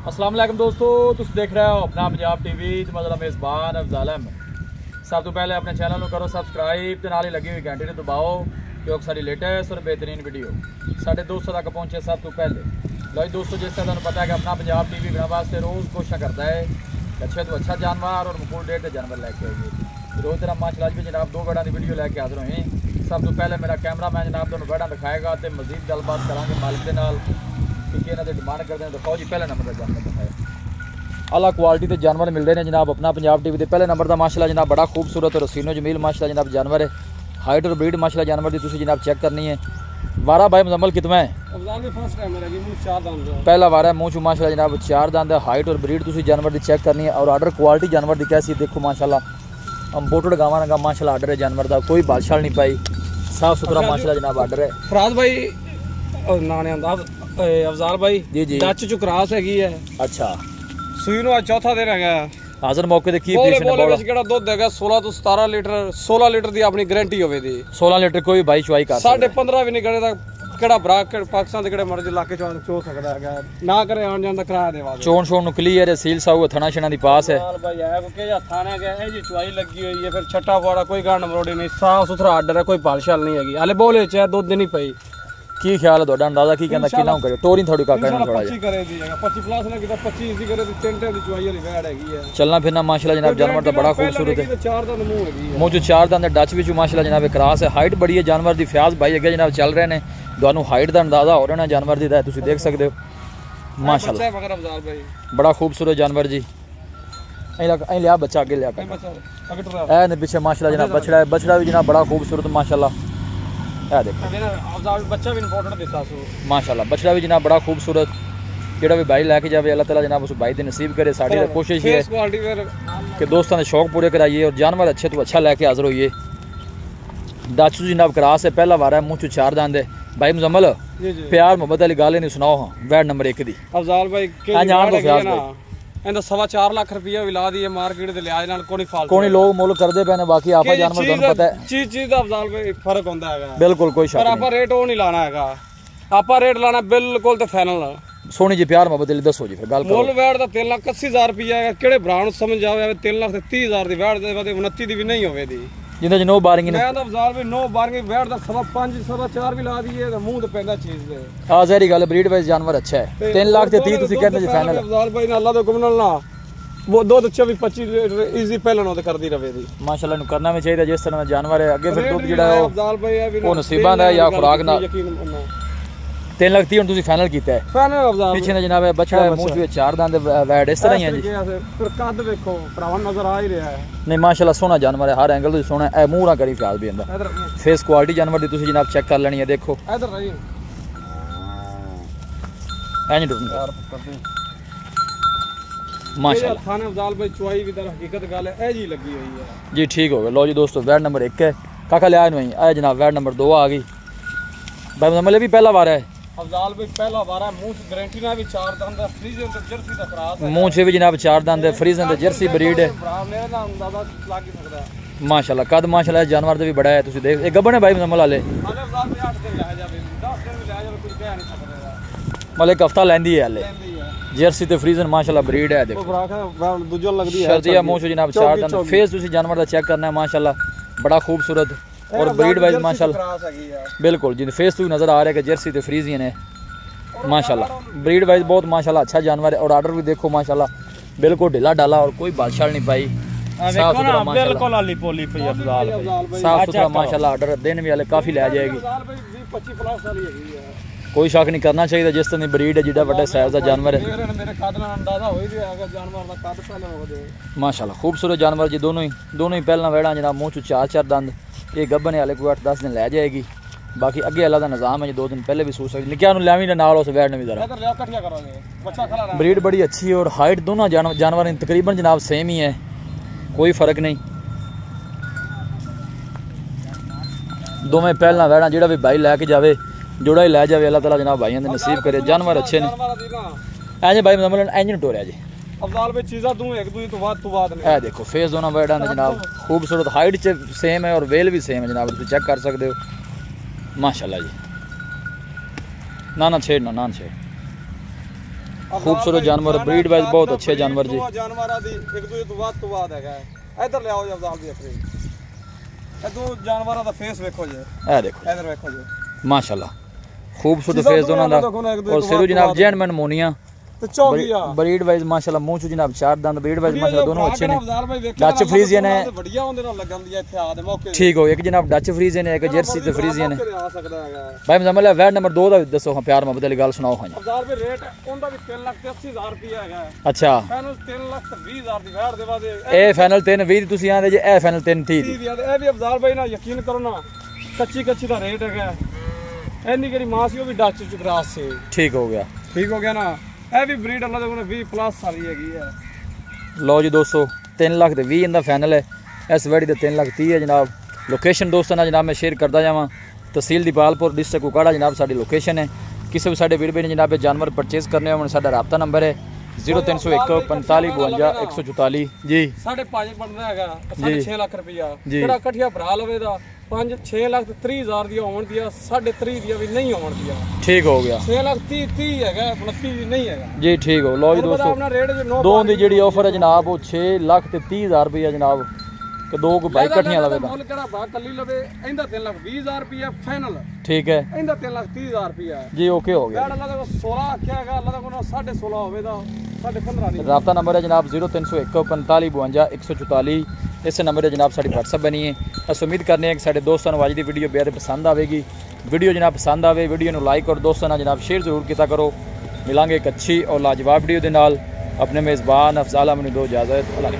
अस्सलाम वालेकुम दोस्तों, तुम देख रहे हो अपना पंजाब टीवी ते मतलब मेज़बान अफज़ल अहमद। सब तो पहले अपने चैनल को करो सब्सक्राइब ते नाल लगी हुई घंटी ने दबाओ क्योंकि सारी लेटेस्ट और बेहतरीन वीडियो साढ़े दोस्तों तक पहुँचे सब तो पहले। लो दोस्तों, जिस तरह तुम पता है कि अपना पंजाब टीवी बनाने वास्ते रोज़ कोशिश करता है अच्छे तो अच्छा जानवर और मकबूल रेट जानवर लैके आइए। रोज़ तरह माशाअल्लाह भी जनाब दो बड़ा की वीडियो लैके हाजिर हुए। सब तो पहले मेरा कैमरा मैन जनाब तुहानू बड़ा दिखाएगा तो मजीद गलबात करांगे मालिक के नाल कि इन्होंने डिमांड करते हैं। दिखाओ जी पहले नंबर का जानवर दिखाया अला क्वालिटी के जानवर मिलते हैं जनाब अपना पंजाब टीवी के पहले नंबर का माशाअल्लाह जनाब बड़ा खूबसूरत और रसीनो जमील माशाअल्लाह जनाब जानवर है। हाइट और ब्रीड माशाअल्लाह जानवर की तुम जनाब चेक करनी है। वारा भाई मुजम्मल कितना है? पहला वारा है, मुँह चू माशाअल्लाह जनाब 4 दांत है। हाइट और ब्रीड तुम जानवर की चेक करनी है और आर्डर क्वालिटी जानवर की कैसी देखो माशाअल्लाह इम्पोर्टेड गावा रंगा माशाअल्लाह आर्डर है जानवर का, कोई बादशाह नहीं पाई, साफ सुथरा माशाअल्लाह जनाब आर्डर है। फराज भाई नाने अफजाल भाई जी जी डच चु क्रॉस हैगी है। अच्छा सूई नु आज चौथा दिन है हाजिर मौके ते की पोजीशन है बोला केड़ा दूध हैगा 16 तो 17 लीटर 16 लीटर दी अपनी गारंटी होवे दी 16 लीटर कोई भाई चुआई कर 15.5 भी नहीं करे ता केड़ा भरा पाकिस्तान दे केड़े मर्जी इलाके चो सकदा हैगा ना करे आन जान दा किराया देवा चोन शोन नु क्लियर है, सील साउ थना छना दी पास है। हां भाई है को के जा थाने गया ए जी चुआई लगी हुई है, फिर छट्टा वाड़ा कोई गांड मरोड़ी नहीं, साफ सुथरा आर्डर है, कोई पालशाल नहीं हैगी। हाले बोले च दूध दिन ही पई की ख्याल है ਤੁਹਾਡਾ अंदाजा की कहंदा किना करे टोरी थोड़ी का करना थोड़ा 25 करे दी हैगा 25 प्लस ना किदा 25 दी करे ती टेंटे दी चुआई वाली वैड हैगी है। चलना फिरना माशाल्लाह जनाब जानवर तो बड़ा खूबसूरत है। 4 दांत मुंह हैगी है, मुंह जो 4 दांत डच भी माशाल्लाह जनाब क्रॉस है। हाइट बड़ी है जानवर दी। फ्याज भाई अगे जनाब चल रहे ने, ਤੁਹਾਨੂੰ हाइट ਦਾ अंदाजा हो रहा है जानवर दी ਤੁਸੀਂ देख सकते हो माशाल्लाह मगर अफजाल भाई बड़ा खूबसूरत जानवर जी। ऐ लिया बच्चा आगे लिया ए ने पीछे माशाल्लाह जनाब बछड़ा है, बछड़ा भी जनाब बड़ा खूबसूरत माशाल्लाह। ए देखो अफजाल बच्चा भी इंपोर्टेड देता सो माशाल्लाह, बछड़ा भी जनाब बड़ा खूबसूरत। जेड़ा भी भाई लैके जावे अल्लाह ताला जनाब उस भाई दी नसीब करे। साडी कोशिश है कि दोस्तों ने शौक पूरे कराइए और जानवर अच्छे तो अच्छा लैके हाजिर होइए। डाचू जनाब क्रॉस है, पहला वारा है, मुँह चू 4 दांत है। भाई मुजम्मल प्यार मोहब्बत वाली गल नहीं सुनाओ हाँ वैड नंबर 1 दी अफजाल भाई इंदा 4.25 लाख रुपया भी ला दी मार्केट दे लिहाज नाल कोई फाल्ट कोई लोग मुल करदे पे ने, बाकी आपा जानवर ਤੁਹਾਨੂੰ पता है चीज दा अफजाल भाई फर्क होंदा हैगा बिल्कुल कोई शक पर नहीं। आपा रेट ओ नहीं लाना हैगा, आपा रेट लाना बिल्कुल ते फाइनल। सोनी जी प्यार मोहब्बत वाली दसो जी फिर गल करो। मुल वैड दा 3,80,000 रुपया है, केड़े ब्रांड समझ आवे 3,30,000 दी वैड दे 29 दी भी नहीं होवे दी जिंदे च नो बारिंग ने। मैं तो अफजाल भाई 9 बारिंग वैड दा 5.5 4.5 भी ला दिए ते मुंह ते पैंदा चीज दे। हां जहरी गल ब्रीड वाइज जानवर अच्छा है। 3 लाख ते 30 ਤੁਸੀਂ ਕਹਿੰਦੇ ਜੀ फाइनल अफजाल भाई ने अल्लाह दे हुक्म नाल ना वो 2-24-25 इजी पहले ना करदी रवे दी माशाल्लाह नु करना भी चाहिए। जिस तरह जानवर है अगे फिर दूध जेड़ा है अफजाल भाई वो नसीबां दा या खुराक ना 3 लाख 30 तुसी फाइनल कीता है फाइनल अफजाल पीछे ने जनाब बछड़ा है, मुंह में 4 दांत वैड इस तरह ही है जी। फिर कद देखो भरावा नजर आ ही रहा है। नहीं माशाल्लाह सोना जानवर है, हर एंगल तो सोना है। मुंह ना करी फ्याज भी अंदा फेस क्वालिटी जानवर दी तुसी जनाब चेक कर लेनी है। देखो इधर रही एंज डूब माशाल्लाह थाने अफजाल भाई चुआई भी दर हकीकत गल है ए जी लगी हुई है जी। ठीक हो गया। लो जी दोस्तों वैड नंबर 1 है काका ले आए नहीं आए जनाब। वैड नंबर 2 आ गई भाई मुजम्मल भी पहला वार है अफजाल भाई पहला वारा मुंह गारंटी ना भी 4 दांत दा फ्रीजन ते जर्सी दा क्रॉस है। मुंह से भी जनाब 4 दांत है, फ्रीजन ते जर्सी ब्रीड है माशाल्लाह। कद माशाल्लाह जानवर ते भी बड़ा है तुसी देख। ये गब्बन है भाई मुजम्मल वाले अफजाल भाई 8 दिन ले जावे 10 दिन ले जावे कुछ कह नहीं सकदा मतलब एक हफ्ता लेंदी है हाले जर्सी ते फ्रीजन माशाल्लाह ब्रीड है। देखो दूजा लगदी है शर्तिया मुंह से जनाब 4 दांत। फेस तुसी जानवर दा चेक करना है माशाल्लाह बड़ा खूबसूरत और ब्रीड वाइज माशाल्लाह बिल्कुल जी। फेस तो नजर आ रहा है कि जर्सी ते फ्रीजियन है माशाल्लाह। ब्रीड वाइज बहुत माशाल्लाह अच्छा जानवर है और आर्डर भी देखो माशाल्लाह बिल्कुल ढीला डाला और कोई बादशाह नहीं पाई, साफ सुथरा माशाल्लाह बिल्कुल आली पोली पे अफजाल साफ सुथरा माशाल्लाह। आर्डर देने भी वाले काफी ले जाएगी, 25 प्लस वाली हैगी है, कोई शक नहीं करना चाहिए। जिस तरह ब्रीड है जिड्डा बड़ा साइज का जानवर है मेरे कद नाल अंदाजा हो ही गया जानवर दा कद पहले हो दे माशाल्लाह। खूबसूरत जानवर जी दोनों ही पहला वेड़ा जनाब मुंह चू 4 दांत। ये गब्बन वाले को 8-10 दिन ले जाएगी, बाकी अगे अल्लाह का निज़ाम है जी 2 दिन पहले भी सो सकती। निक्या लैवी नाल उस वैड ने भी जरा ब्रीड बड़ी अच्छी है और हाइट दोनों जानवर तकरीबन जनाब सेम ही है, कोई फ़र्क नहीं। दोवें पहला वैड़ा जोड़ा भी भाई लैके जाए जोड़ा ही लै जाए अल्लाह ताला जनाब भाइयों ने नसीब करे। जानवर अच्छे ने ऐ भाई मतलब इंज टोरिया जी अफजाल भाई चीज़ा तू एक दूसरी तो बात नहीं। ए देखो फेस दोनों वेड़ा ने जनाब खूबसूरत, हाइट च सेम है और वेल भी सेम है जनाब, तुम चेक कर सकते हो माशाल्लाह जी। ना छेड़ ना छेड़ खूबसूरत जानवर, ब्रीड वाइज बहुत अच्छे जानवर जी। जानवरां दी एक दूजे ਤੋਂ ਬਾਅਦ ਹੈਗਾ। इधर ले आओ अफजाल दी अफरीन, ਇਹ ਦੋ जानवरां ਦਾ फेस ਵੇਖੋ ਜੀ, ਇਹ ਦੇਖੋ इधर ਵੇਖੋ जी माशाल्लाह खूबसूरत फेस दोनों ਦਾ। और सिरू जनाब जेंटलमैन मोनिया ਤੇ ਚੌਗੀਆ ब्रीड वाइज माशाल्लाह मूंह ਚ जनाब चार दंद, ब्रीड वाइज माशाल्लाह दोनों अच्छे ने। डच फ्रीजियन है, बढ़िया ਹੁੰਦੇ ਨਾਲ ਲੱਗਦੀ ਇੱਥੇ ਆ ਦੇ ਮੌਕੇ। ठीक हो, एक जनाब डच फ्रीजियन है, एक जर्सी ते फ्रीजियन है। ਆ ਸਕਦਾ ਹੈਗਾ भाई मुजम्मिल वैट नंबर 2 ਦਾ ਦੱਸੋ, ਹਾਂ ਪਿਆਰ ਮੁਹੱਬਤ ਵਾਲੀ ਗੱਲ ਸੁਣਾਓ। ਹਾਂ ਅਫਜ਼ਾਲ ਭਾਈ ਰੇਟ ਉਹਦਾ ਵੀ 3,80,000 ਰੁਪਏ ਹੈਗਾ। ਅੱਛਾ ਫਾਈਨਲ 3,20,000 ਦੀ ਵੈਟ ਦੇ ਵਾਦੇ ਇਹ ਫਾਈਨਲ 320 ਤੁਸੀਂ ਆਂਦੇ ਜੇ, ਇਹ ਫਾਈਨਲ 330 ਦੀ। ਇਹ ਵੀ ਅਫਜ਼ਾਲ ਭਾਈ ਨਾ ਯਕੀਨ ਕਰੋ ਨਾ, ਕੱਚੀ ਦਾ ਰੇਟ ਹੈਗਾ। ਇੰਨੀ ਜਿਹੜੀ ਮਾਂ ਸੀ ਉਹ ਵੀ ਡੱਚ ਚ ਕਰਾਸ ਸੀ। ਠੀਕ ਹੋ ਗਿਆ, ਠੀਕ ਹੋ ਗਿਆ ਨਾ। ਇਹ ਵੀ ਬਰੀਡ ਅੱਲਾ ਦੇ ਕੋਲ 20 ਪਲੱਸ ਵਾਲੀ ਹੈਗੀ ਹੈ। ਲਓ ਜੀ ਦੋਸਤੋ 3 ਲੱਖ ਤੇ 20 ਇਹਦਾ ਫਾਈਨਲ ਹੈ। ਇਸ ਵੈੜੀ ਦੇ 3 ਲੱਖ 30 ਹੈ ਜਨਾਬ। ਲੋਕੇਸ਼ਨ ਦੋਸਤਾਂ ਨਾਲ ਜਨਾਬ ਮੈਂ ਸ਼ੇਅਰ ਕਰਦਾ ਜਾਵਾਂ, ਤਹਿਸੀਲ ਦੀਪਾਲਪੁਰ, ਡਿਸਟ੍ਰਿਕਟ ਕੁਕਾੜਾ ਜਨਾਬ ਸਾਡੀ ਲੋਕੇਸ਼ਨ ਹੈ। ਕਿਸੇ ਵੀ ਸਾਡੇ ਵੀਰ ਬਈ ਨੇ ਜਨਾਬ ਜਾਨਵਰ ਪਰਚੇਸ ਕਰਨੇ ਹੋਣ ਸਾਡਾ ਰਾਬਤਾ ਨੰਬਰ ਹੈ 0301 45 52 144 ਜੀ। 5.5 ਬਣਦਾ ਹੈਗਾ 6.5 ਲੱਖ ਰੁਪਇਆ। ਜਿਹੜਾ ਇਕੱਠਿਆ ਭਰਾ ਲਵੇ ਦਾ 5-6 ਲੱਖ 30,000 ਦੀਆਂ ਹੋਣ ਦੀਆਂ, 3.5 ਦੀਆਂ ਵੀ ਨਹੀਂ ਹੋਣ ਦੀਆਂ। ਠੀਕ ਹੋ ਗਿਆ, 6 ਲੱਖ 30 ਹੈਗਾ, 29 ਨਹੀਂ ਹੈਗਾ ਜੀ। ਠੀਕ ਹੋ। ਲਓ ਜੀ ਦੋਸਤੋ ਆਪਣਾ ਰੇਟ ਦੋ ਦੀ ਜਿਹੜੀ ਆਫਰ ਹੈ ਜਨਾਬ ਉਹ 6 ਲੱਖ ਤੇ 30,000 ਰੁਪਇਆ ਜਨਾਬ, ਕਿ ਦੋ ਕੋ ਬਾਈਕ ਇਕੱਠੀਆਂ ਲਵੇ ਤਾਂ ਮੁੱਲ ਕਿਹੜਾ ਬਾਗ ਕੱਲੀ ਲਵੇ ਇਹਦਾ 3,20,000 ਰੁਪਇਆ ਫਾਈਨਲ। ਠੀਕ ਹੈ, ਇਹਦਾ 3,30,000 ਰੁਪਇਆ ਜੀ। ਓਕੇ ਹੋ ਗਿਆ। ਅੱਲਾ ਦਾ 16 ਆਖਿਆ ਹੈਗਾ, ਅੱਲਾ ਦਾ ਕੋਲ 16.5 ਹੋਵੇ ਦਾ 15.5 ਨਹੀਂ। ਰਾਬਤਾ ਨੰਬਰ ਹੈ ਜਨਾਬ 0301 45 52 144। इस नंबर जनाब साड़ी WhatsApp बनी है। अस उम्मीद करने हैं कि साढ़े दोस्तों को अज की वीडियो बेहद पसंद आएगी। वीडियो जनाब पसंद आए वीडियो को लाइक और दोस्तों ना जनाब शेयर जरूर किया करो। मिलांगे एक अच्छी और लाजवाब वीडियो के नाल। अपने मेज़बान अफजाल अमन दो इजाज़त। अल्लाह